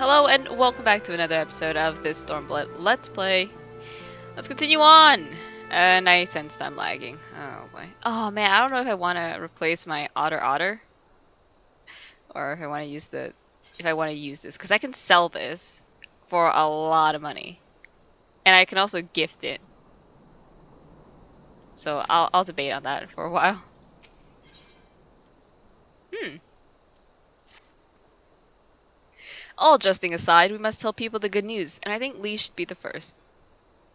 Hello and welcome back to another episode of this Stormblood Let's Play. Let's continue on! And I sense I'm lagging. Oh boy. Oh man, I don't know if I want to replace my Otter or if I want to use this because I can sell this for a lot of money. And I can also gift it. So I'll debate on that for a while. All jesting aside, we must tell people the good news, and I think Lee should be the first.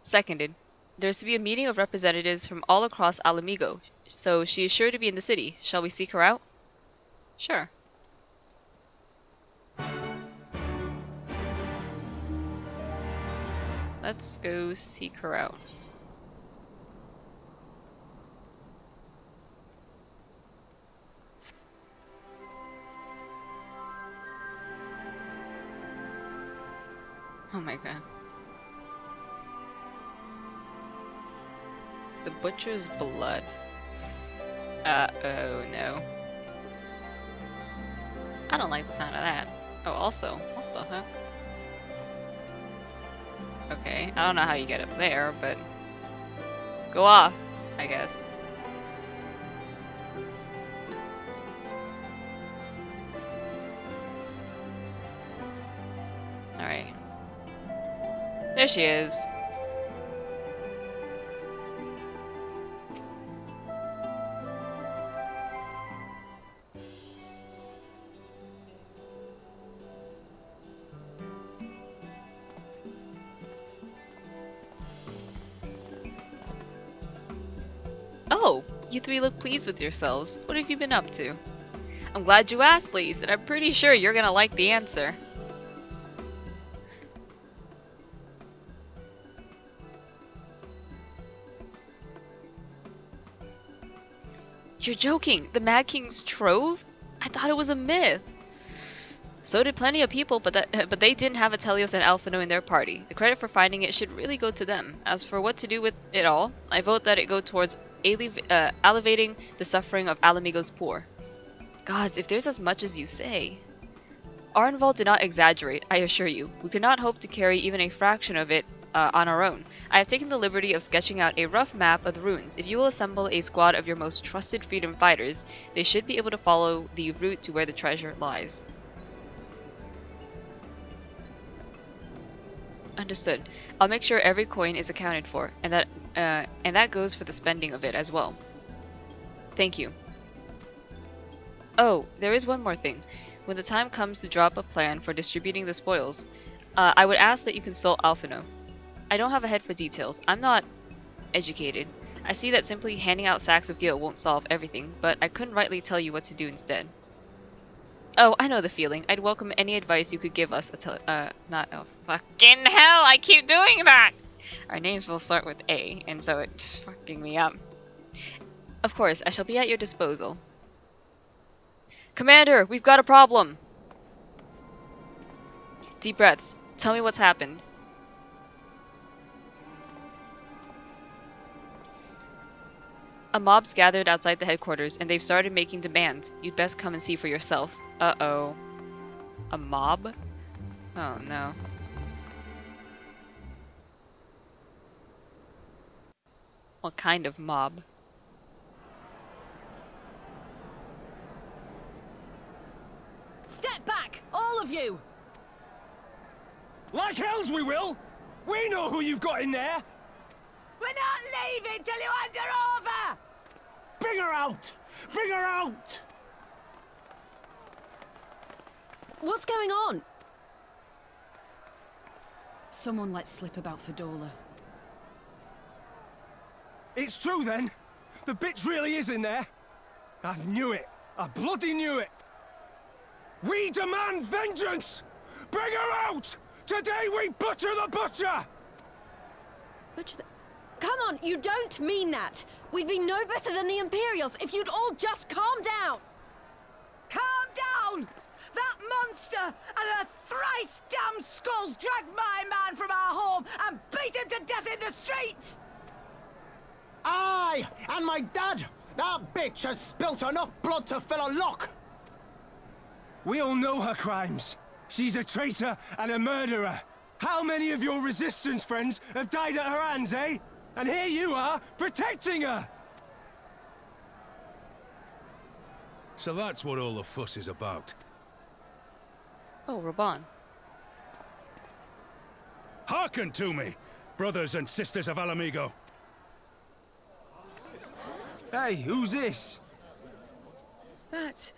Seconded. There's to be a meeting of representatives from all across Alamigo, so she is sure to be in the city. Shall we seek her out? Sure. Let's go seek her out. Oh my god. The butcher's blood. Uh-oh, no. I don't like the sound of that. Oh, also, what the heck? Okay, I don't know how you get up there, but go off, I guess. Alright. There she is. Oh, you three look pleased with yourselves. What have you been up to? I'm glad you asked, Lise, and I'm pretty sure you're gonna like the answer. You're joking! The Mad King's trove? I thought it was a myth. So did plenty of people, but they didn't have Atelios and Alphino in their party. The credit for finding it should really go to them. As for what to do with it all, I vote that it go towards alleviating the suffering of Alamigo's poor. Gods, if there's as much as you say. Arnval did not exaggerate, I assure you. We could not hope to carry even a fraction of it on our own. I have taken the liberty of sketching out a rough map of the ruins. If you will assemble a squad of your most trusted freedom fighters, they should be able to follow the route to where the treasure lies. Understood. I'll make sure every coin is accounted for, and that goes for the spending of it as well. Thank you. Oh, there is one more thing. When the time comes to drop a plan for distributing the spoils, I would ask that you consult Alphino. I don't have a head for details. I'm not educated. I see that simply handing out sacks of gil won't solve everything, but I couldn't rightly tell you what to do instead. Oh, I know the feeling. I'd welcome any advice you could give us. Not oh, fucking hell! I keep doing that. Our names will start with A, and so it's fucking me up. Of course, I shall be at your disposal. Commander, we've got a problem. Deep breaths. Tell me what's happened. A mob's gathered outside the headquarters, and they've started making demands. You'd best come and see for yourself. Uh-oh. A mob? Oh, no. What kind of mob? Step back, all of you! Like hells we will! We know who you've got in there! We're not leaving till you hand her over! Bring her out! Bring her out! What's going on? Someone let slip about Fedorla. It's true then! The bitch really is in there! I knew it! I bloody knew it! We demand vengeance! Bring her out! Today we butcher the butcher! Butcher the... Come on, you don't mean that! We'd be no better than the Imperials if you'd all just calm down! Calm down! That monster and her thrice damned skulls dragged my man from our home and beat him to death in the street! Aye, and my dad! That bitch has spilt enough blood to fill a lock! We all know her crimes. She's a traitor and a murderer. How many of your resistance friends have died at her hands, eh? And here you are, protecting her! So that's what all the fuss is about. Oh, Raban. Hearken to me, brothers and sisters of Alamigo. Hey, who's this? That's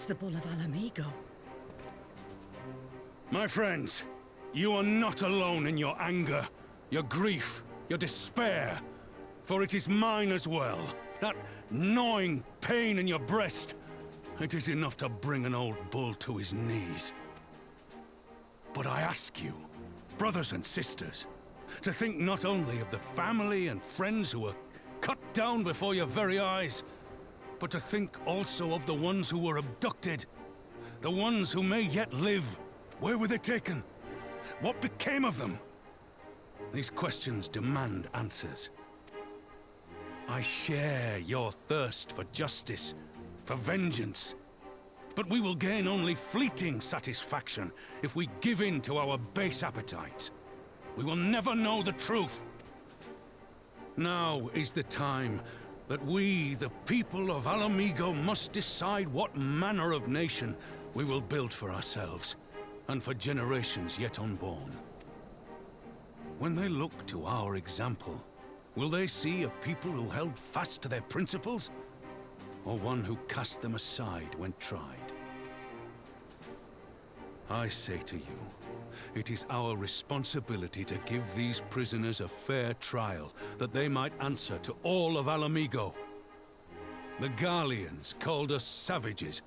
the Bull of Alamigo. My friends, you are not alone in your anger, your grief, your despair. For it is mine as well. That gnawing pain in your breast. It is enough to bring an old bull to his knees. But I ask you, brothers and sisters, to think not only of the family and friends who were cut down before your very eyes, but to think also of the ones who were abducted. The ones who may yet live. Where were they taken? What became of them? These questions demand answers. I share your thirst for justice, for vengeance. But we will gain only fleeting satisfaction if we give in to our base appetites. We will never know the truth. Now is the time that we, the people of Alamigo, must decide what manner of nation we will build for ourselves, and for generations yet unborn. When they look to our example, will they see a people who held fast to their principles, or one who cast them aside when tried? I say to you, it is our responsibility to give these prisoners a fair trial, that they might answer to all of Alamigo. The Garleans called us savages,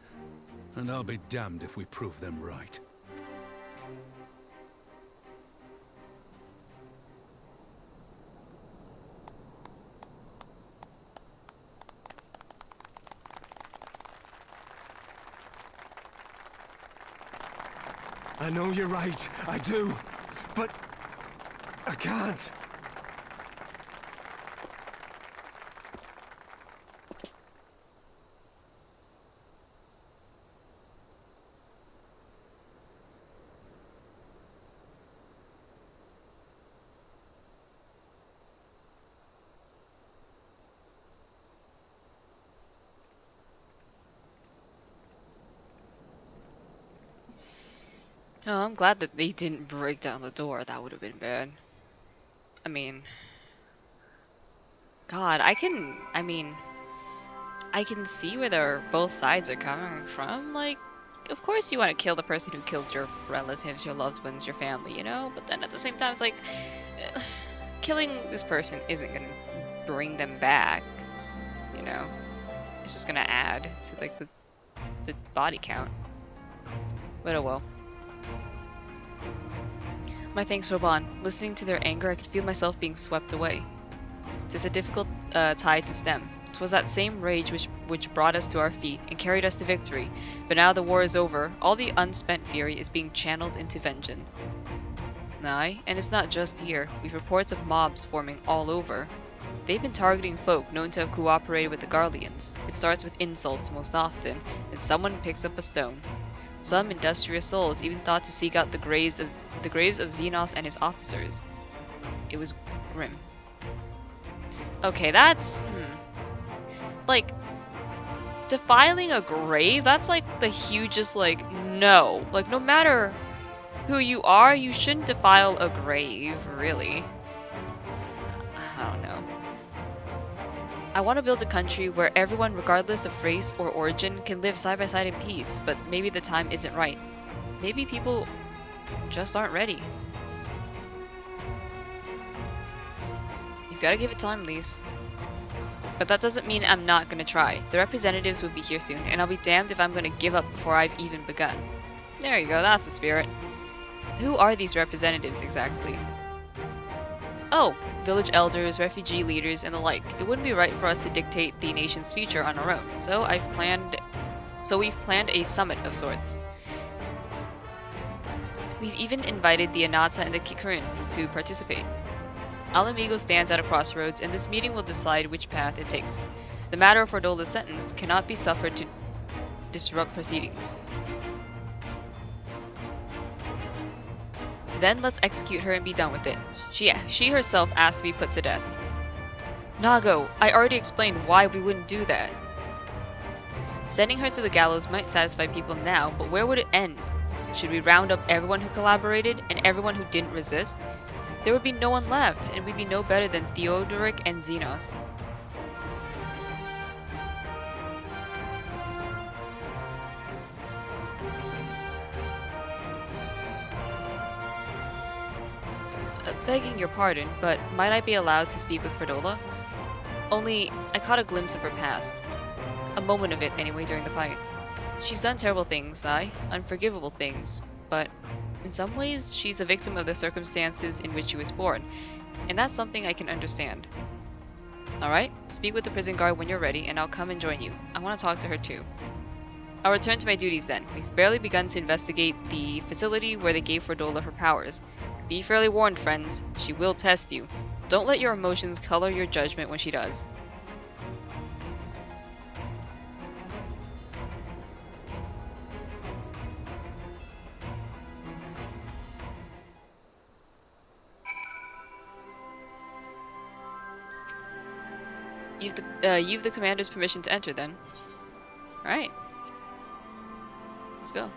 and I'll be damned if we prove them right. I know you're right, I do. But I can't. Oh, I'm glad that they didn't break down the door. That would have been bad. I mean... God, I can see where both sides are coming from. Like, of course you want to kill the person who killed your relatives, your loved ones, your family, you know? But then at the same time, it's like... killing this person isn't gonna bring them back, you know? It's just gonna add to, like, the body count. But oh well. My thanks, Roban. Listening to their anger, I could feel myself being swept away. 'Tis a difficult tide to stem. 'Twas that same rage which brought us to our feet and carried us to victory. But now the war is over, all the unspent fury is being channeled into vengeance. Aye, and it's not just here. We've reports of mobs forming all over. They've been targeting folk known to have cooperated with the Garleans. It starts with insults most often, and someone picks up a stone. Some industrious souls even thought to seek out the graves of Xenos and his officers. It was grim. Okay, that's... Like, defiling a grave? That's like the hugest, like, no. Like, no matter who you are, you shouldn't defile a grave, really. I don't know. I want to build a country where everyone, regardless of race or origin, can live side by side in peace, but maybe the time isn't right. Maybe people just aren't ready. You've got to give it time, Lise. But that doesn't mean I'm not going to try. The representatives will be here soon, and I'll be damned if I'm going to give up before I've even begun. There you go, that's the spirit. Who are these representatives exactly? Oh, village elders, refugee leaders, and the like. It wouldn't be right for us to dictate the nation's future on our own, so we've planned a summit of sorts. We've even invited the Anata and the Kikurin to participate. Alamigo stands at a crossroads, and this meeting will decide which path it takes. The matter of Ordola's sentence cannot be suffered to disrupt proceedings. Then let's execute her and be done with it. She herself asked to be put to death. Nago, I already explained why we wouldn't do that. Sending her to the gallows might satisfy people now, but where would it end? Should we round up everyone who collaborated and everyone who didn't resist? There would be no one left, and we'd be no better than Theodoric and Xenos. Begging your pardon, but might I be allowed to speak with Fredola? Only, I caught a glimpse of her past. A moment of it, anyway, during the fight. She's done terrible things, aye, unforgivable things, but in some ways, she's a victim of the circumstances in which she was born, and that's something I can understand. Alright, speak with the prison guard when you're ready, and I'll come and join you. I want to talk to her too. I'll return to my duties then. We've barely begun to investigate the facility where they gave Fredola her powers. Be fairly warned, friends. She will test you. Don't let your emotions color your judgment when she does. You've the commander's permission to enter then. Alright. Let's go.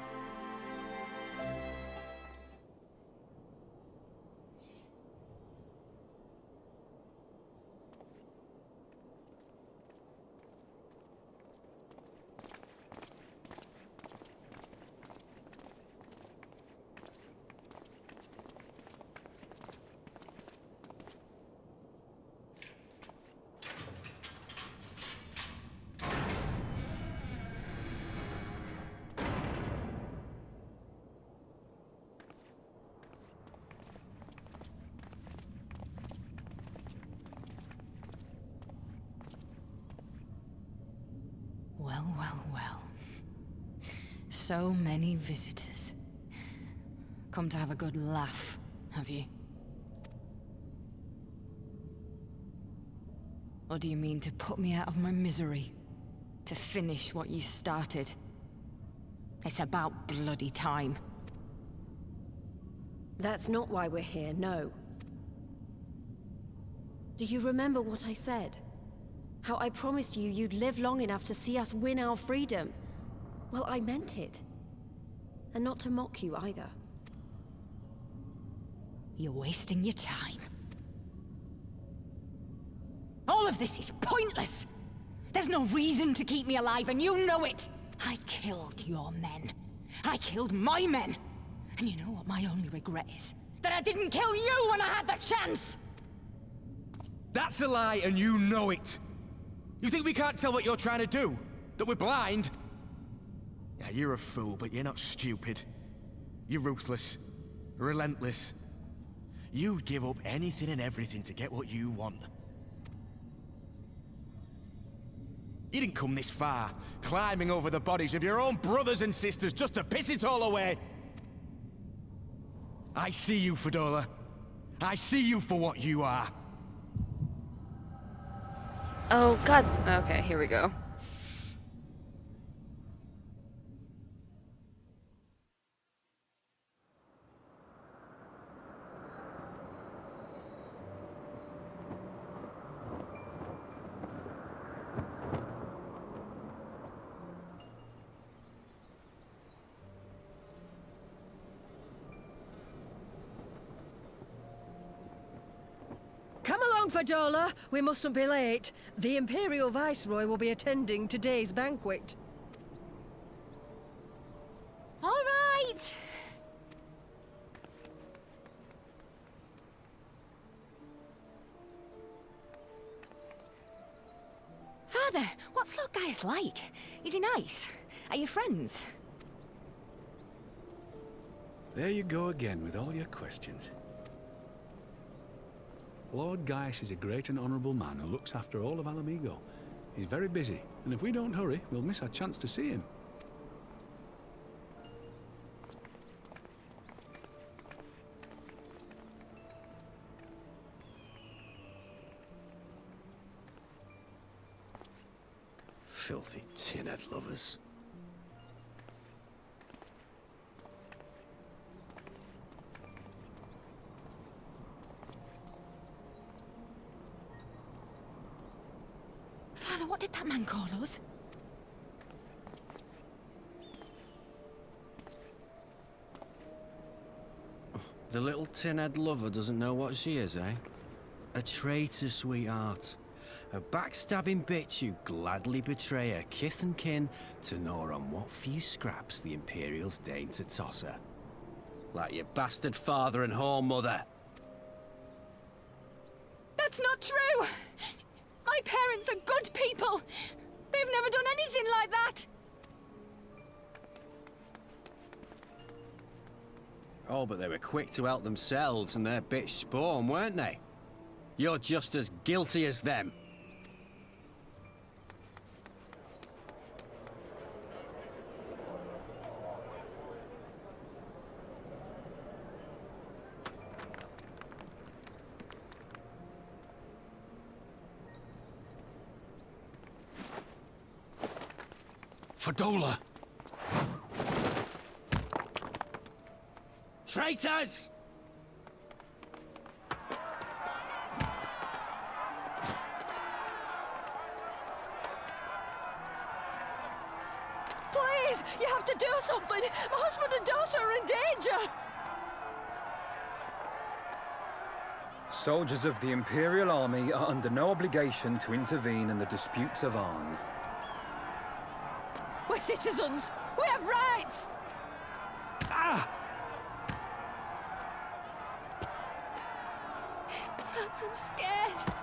Well, well, well. So many visitors. Come to have a good laugh, have you? Or do you mean to put me out of my misery? To finish what you started? It's about bloody time. That's not why we're here, no. Do you remember what I said? How I promised you you'd live long enough to see us win our freedom? Well, I meant it. And not to mock you either. You're wasting your time. All of this is pointless! There's no reason to keep me alive, and you know it! I killed your men. I killed my men! And you know what my only regret is? That I didn't kill you when I had the chance! That's a lie, and you know it! You think we can't tell what you're trying to do? That we're blind? Yeah, you're a fool, but you're not stupid. You're ruthless. Relentless. You'd give up anything and everything to get what you want. You didn't come this far, climbing over the bodies of your own brothers and sisters just to piss it all away. I see you, Fredola. I see you for what you are. Oh, God. Okay, here we go. Come along, Fredola. We mustn't be late. The Imperial Viceroy will be attending today's banquet. All right! Father, what's Lord Gaius like? Is he nice? Are you friends? There you go again with all your questions. Lord Gaius is a great and honourable man who looks after all of Alamigo. He's very busy, and if we don't hurry, we'll miss our chance to see him. Filthy tin-head lovers. what did that man call us? The little tin-head lover doesn't know what she is, eh? A traitor, sweetheart. A backstabbing bitch who'd gladly betray her kith and kin to gnaw on what few scraps the Imperials deign to toss her. Like your bastard father and whore mother. That's not true! My parents are good people! They've never done anything like that! Oh, but they were quick to help themselves and their bitch spawn, weren't they? You're just as guilty as them. Fadola! Traitors! Please! You have to do something! My husband and daughter are in danger! Soldiers of the Imperial Army are under no obligation to intervene in the disputes of Arn. We're citizens! We have rights! Ah! Father, I'm scared.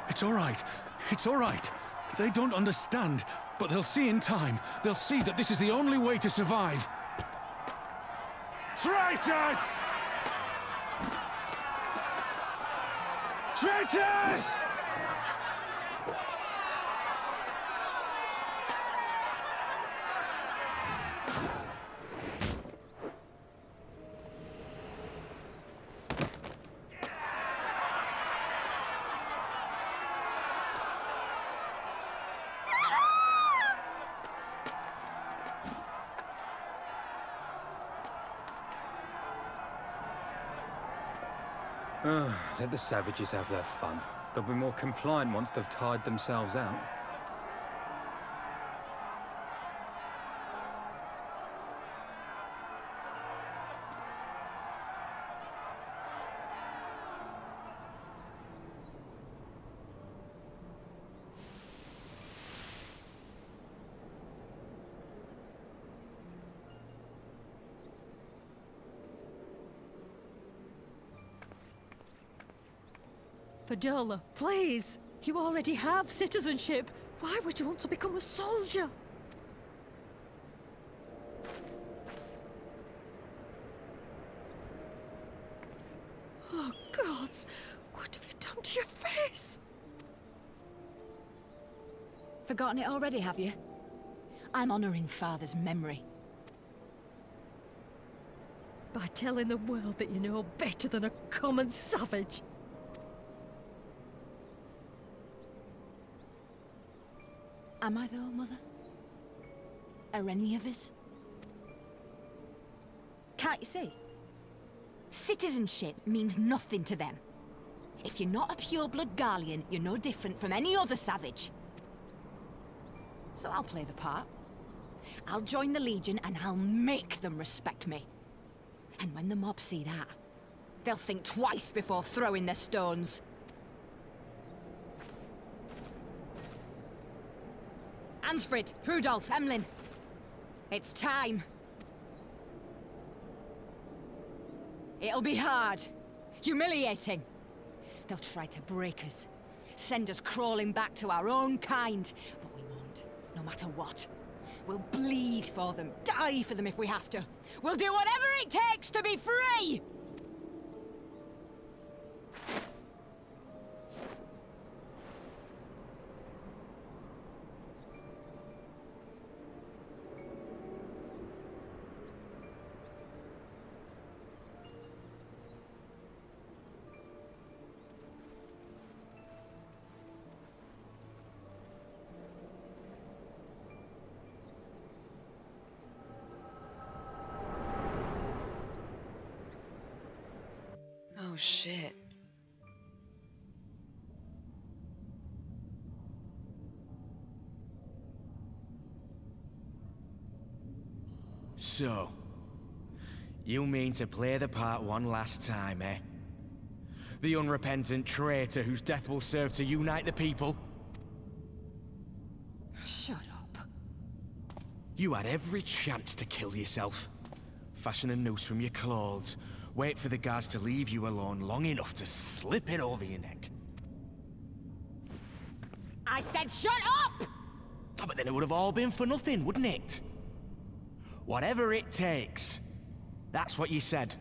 It's all right. It's all right. They don't understand, but they'll see in time. They'll see that this is the only way to survive. Traitors! Traitors! Let the savages have their fun. They'll be more compliant once they've tired themselves out. Fadola, please! You already have citizenship. Why would you want to become a soldier? Oh, gods! What have you done to your face? Forgotten it already, have you? I'm honoring Father's memory. By telling the world that you know better than a common savage. Am I though, Mother? Are any of us? Can't you see? Citizenship means nothing to them. If you're not a pure-blood Garlean, you're no different from any other savage. So I'll play the part. I'll join the Legion and I'll make them respect me. And when the mob see that, they'll think twice before throwing their stones. Ansfrid, Rudolph, Emlyn. It's time. It'll be hard. Humiliating. They'll try to break us. Send us crawling back to our own kind. But we won't, no matter what. We'll bleed for them, die for them if we have to. We'll do whatever it takes to be free! Oh shit. So, you mean to play the part one last time, eh? The unrepentant traitor whose death will serve to unite the people? Shut up. You had every chance to kill yourself. Fashion a noose from your clothes, wait for the guards to leave you alone long enough to slip it over your neck. I said shut up! Oh, but then it would have all been for nothing, wouldn't it? Whatever it takes. That's what you said.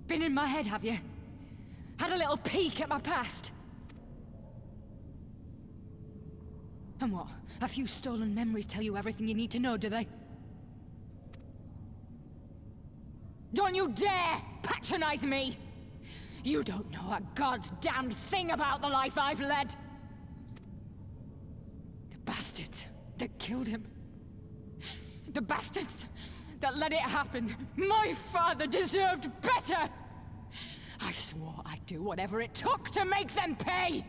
Been in my head, have you? Had a little peek at my past? And what? A few stolen memories tell you everything you need to know, do they? Don't you dare patronize me! You don't know a god's damned thing about the life I've led! The bastards that killed him. The bastards that let it happen. My father deserved better! I swore I'd do whatever it took to make them pay!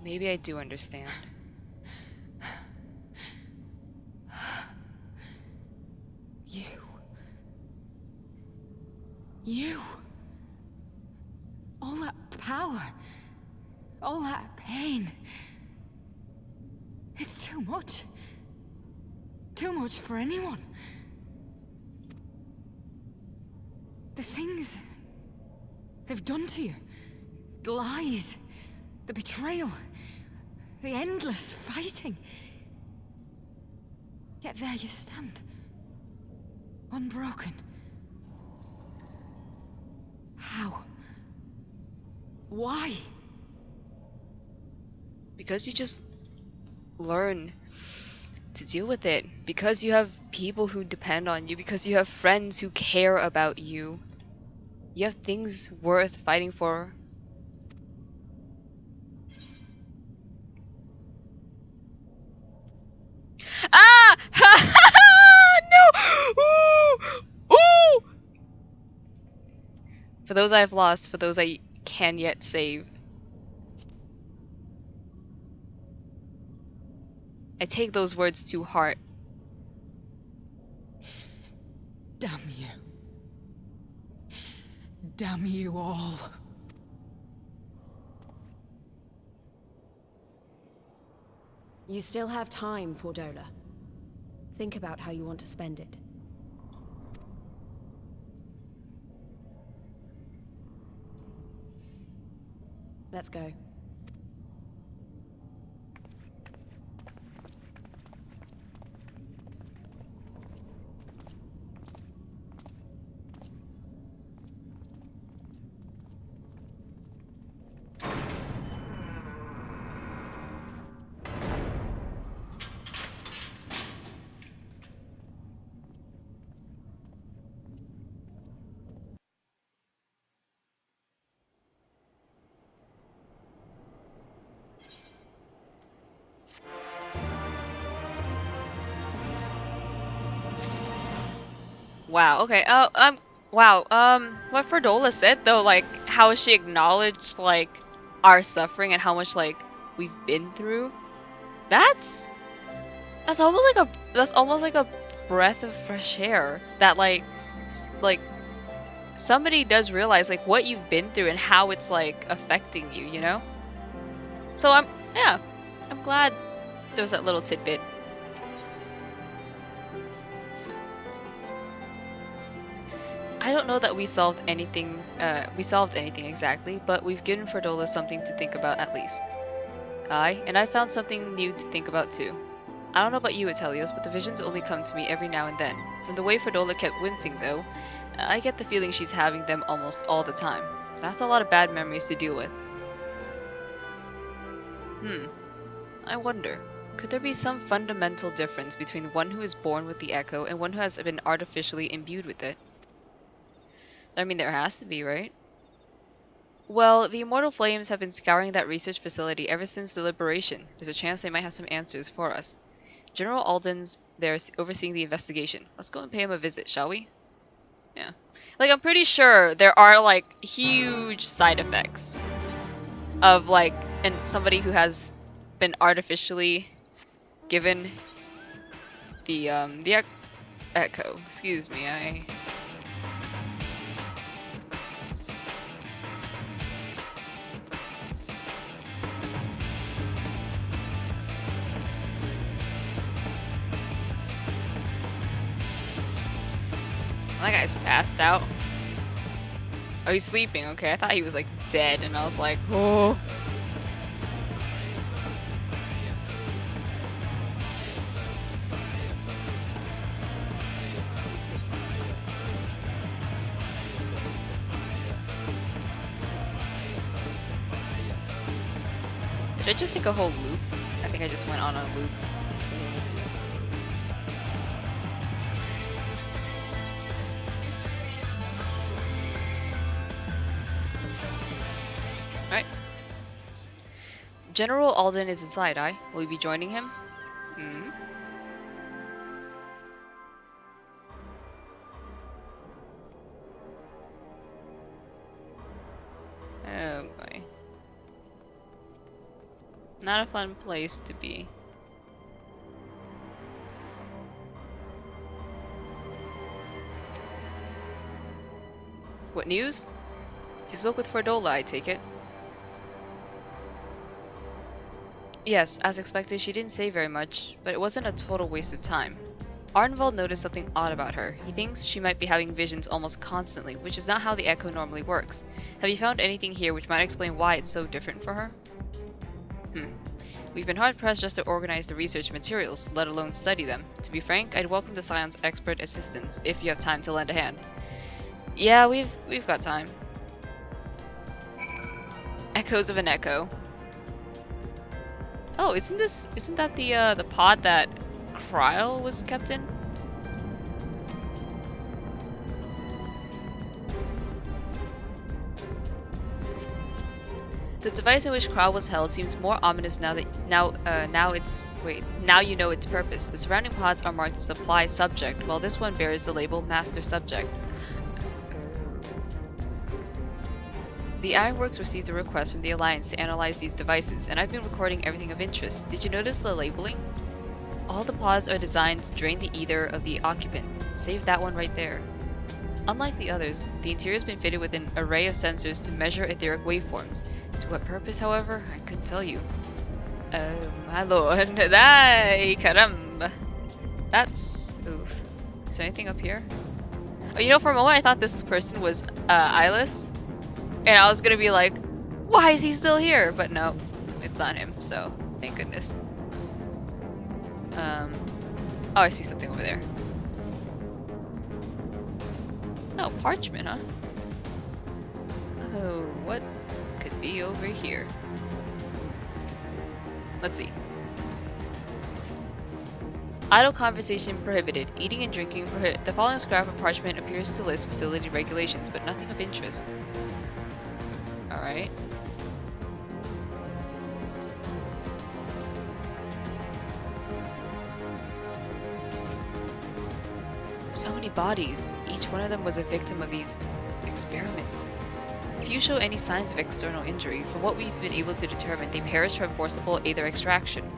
Maybe I do understand. You. All that power. All that pain. It's too much. Too much for anyone. The things they've done to you. The lies. The betrayal. The endless fighting. Yet there you stand. Unbroken. How? Why? Because you just learn to deal with it. Because you have people who depend on you. Because you have friends who care about you. You have things worth fighting for. Ah! No! Ooh! Ooh! For those I have lost, for those I can yet save. I take those words to heart. Damn you. Damn you all. You still have time, Fordola. Think about how you want to spend it. Let's go. Wow, okay. Wow, what Ferdola said though, like, how she acknowledged, like, our suffering and how much, like, we've been through. That's almost like a breath of fresh air. That, like, somebody does realize, like, what you've been through and how it's, like, affecting you, you know? So yeah, I'm glad there was that little tidbit. I don't know that we solved anything exactly, but we've given Ferdola something to think about at least. And I found something new to think about too. I don't know about you, Atelios, but the visions only come to me every now and then. From the way Ferdola kept wincing though, I get the feeling she's having them almost all the time. That's a lot of bad memories to deal with. I wonder. Could there be some fundamental difference between one who is born with the echo and one who has been artificially imbued with it? I mean, there has to be, right? Well, the Immortal Flames have been scouring that research facility ever since the liberation. There's a chance they might have some answers for us. General Alden's there overseeing the investigation. Let's go and pay him a visit, shall we? Yeah. Like, I'm pretty sure there are, like, huge side effects of, like, somebody who has been artificially given the echo. Excuse me, that guy's passed out. Oh, he's sleeping. Okay, I thought he was, like, dead, and I was like, oh. Did I just take a whole loop? I think I just went on a loop. Alright. General Alden is inside, will you be joining him? Hmm? Oh boy. Not a fun place to be. What news? She spoke with Fordola, I take it. Yes, as expected, she didn't say very much, but it wasn't a total waste of time. Arnvald noticed something odd about her. He thinks she might be having visions almost constantly, which is not how the Echo normally works. Have you found anything here which might explain why it's so different for her? We've been hard-pressed just to organize the research materials, let alone study them. To be frank, I'd welcome the Scion's expert assistance, if you have time to lend a hand. Yeah, we've got time. Echoes of an echo. Oh, isn't that the pod that Kryl was kept in? The device in which Kryl was held seems more ominous now you know its purpose. The surrounding pods are marked Supply Subject, while this one bears the label Master Subject. The Ironworks received a request from the Alliance to analyze these devices, and I've been recording everything of interest. Did you notice the labeling? All the pods are designed to drain the ether of the occupant. Save that one right there. Unlike the others, the interior has been fitted with an array of sensors to measure etheric waveforms. To what purpose, however, I couldn't tell you. Oh my lord. Ay, caramba. That's... oof. Is there anything up here? Oh, you know, for a moment I thought this person was Eyeless. And I was gonna be like, why is he still here? But no, it's not him, so thank goodness. Oh, I see something over there. Oh, parchment, huh? Oh, what could be over here? Let's see. Idle conversation prohibited. Eating and drinking prohibited. The following scrap of parchment appears to list facility regulations, but nothing of interest. Alright. So many bodies. Each one of them was a victim of these experiments. Few show any signs of external injury. From what we've been able to determine, they perished from forcible aether extraction.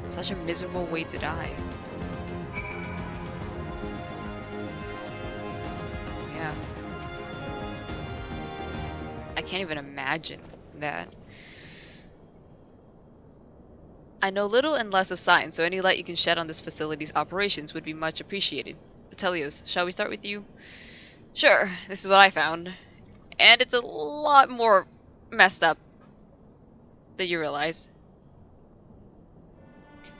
Such a miserable way to die. Yeah. I can't even imagine that. I know little and less of science, so any light you can shed on this facility's operations would be much appreciated. Atelios, shall we start with you? Sure, this is what I found. And it's a lot more messed up than you realize.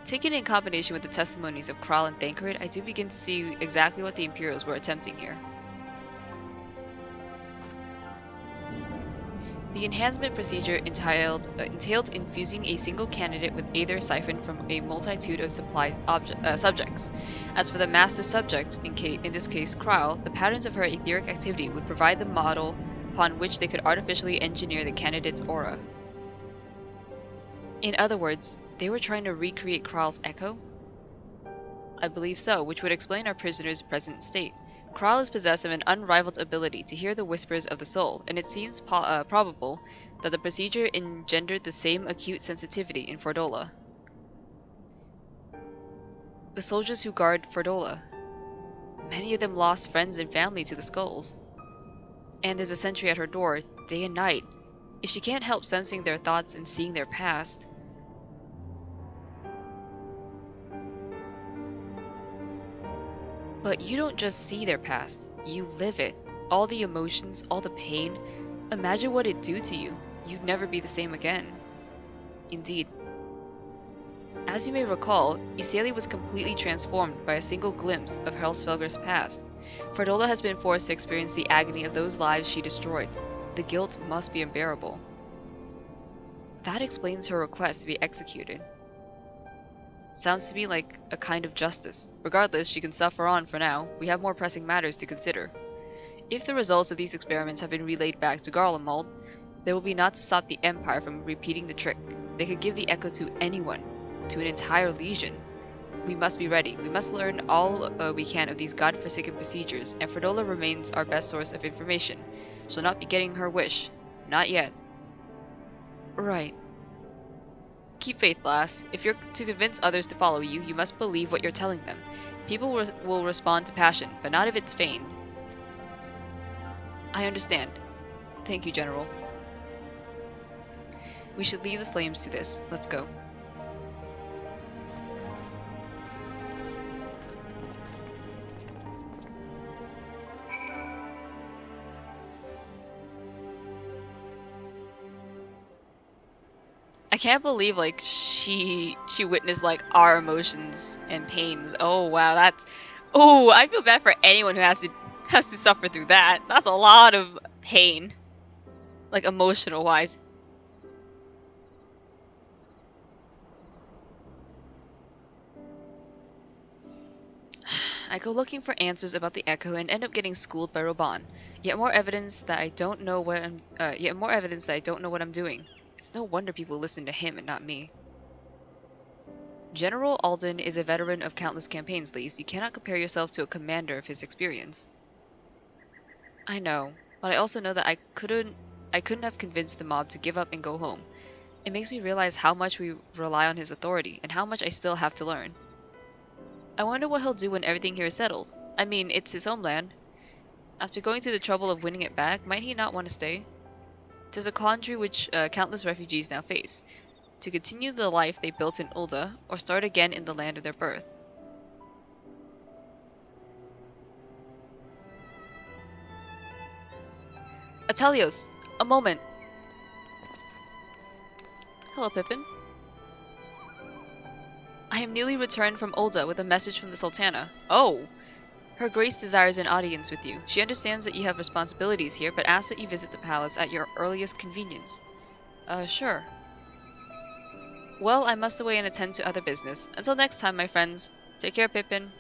Taken in combination with the testimonies of Kryl and Thancred, I do begin to see exactly what the Imperials were attempting here. The enhancement procedure entailed infusing a single candidate with Aether siphoned from a multitude of subjects. As for the master subject, in this case Kryle, the patterns of her etheric activity would provide the model upon which they could artificially engineer the candidate's aura. In other words, they were trying to recreate Kryle's echo? I believe so, which would explain our prisoner's present state. Kryle is possessed of an unrivaled ability to hear the whispers of the soul, and it seems probable that the procedure engendered the same acute sensitivity in Fordola. The soldiers who guard Fordola. Many of them lost friends and family to the skulls. And there's a sentry at her door, day and night. If she can't help sensing their thoughts and seeing their past... But you don't just see their past, you live it. All the emotions, all the pain. Imagine what it'd do to you. You'd never be the same again. Indeed. As you may recall, Iseli was completely transformed by a single glimpse of Helsfelger's past. Fordola has been forced to experience the agony of those lives she destroyed. The guilt must be unbearable. That explains her request to be executed. Sounds to me like a kind of justice. Regardless, she can suffer on for now. We have more pressing matters to consider. If the results of these experiments have been relayed back to Garlemald, there will be naught to stop the Empire from repeating the trick. They could give the echo to anyone, to an entire legion. We must be ready. We must learn all we can of these godforsaken procedures, and Fordola remains our best source of information. She'll not be getting her wish. Not yet. Right. Keep faith, lass. If you're to convince others to follow you, you must believe what you're telling them. People will respond to passion, but not if it's feigned. I understand. Thank you, General. We should leave the flames to this. Let's go. I can't believe like she witnessed like our emotions and pains. Oh wow, that's I feel bad for anyone who has to suffer through that. That's a lot of pain. Like emotional wise. I go looking for answers about the echo and end up getting schooled by Roban. Yet more evidence that I don't know what I'm doing. It's no wonder people listen to him and not me. General Alden is a veteran of countless campaigns, Lise. You cannot compare yourself to a commander of his experience. I know, but I also know that I couldn't have convinced the mob to give up and go home. It makes me realize how much we rely on his authority and how much I still have to learn. I wonder what he'll do when everything here is settled. I mean, it's his homeland. After going to the trouble of winning it back, might he not want to stay? 'Tis a quandary which countless refugees now face. To continue the life they built in Ulda, or start again in the land of their birth. Atelios! A moment! Hello, Pippin. I am newly returned from Ulda with a message from the Sultana. Oh! Her Grace desires an audience with you. She understands that you have responsibilities here, but asks that you visit the palace at your earliest convenience. Sure. Well, I must away and attend to other business. Until next time, my friends. Take care, Pippin.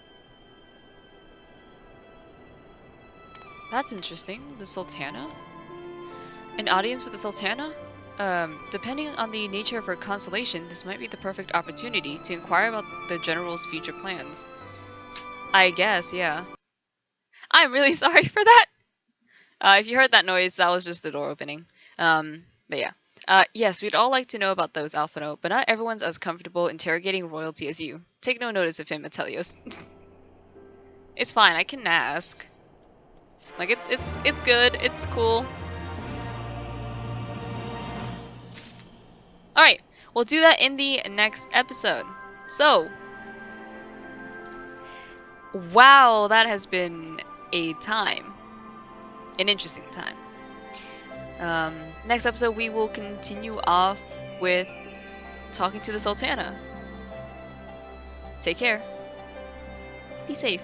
That's interesting. The Sultana? An audience with the Sultana? Depending on the nature of her consolation, this might be the perfect opportunity to inquire about the General's future plans. I guess, yeah. I'm really sorry for that! If you heard that noise, that was just the door opening. But yeah. Yes, we'd all like to know about those, Alphino, but not everyone's as comfortable interrogating royalty as you. Take no notice of him, Atelios. It's fine, I can ask. Like, it's good, it's cool. Alright, we'll do that in the next episode. So, wow, that has been a time. An interesting time. Next episode, we will continue off with talking to the Sultana. Take care. Be safe.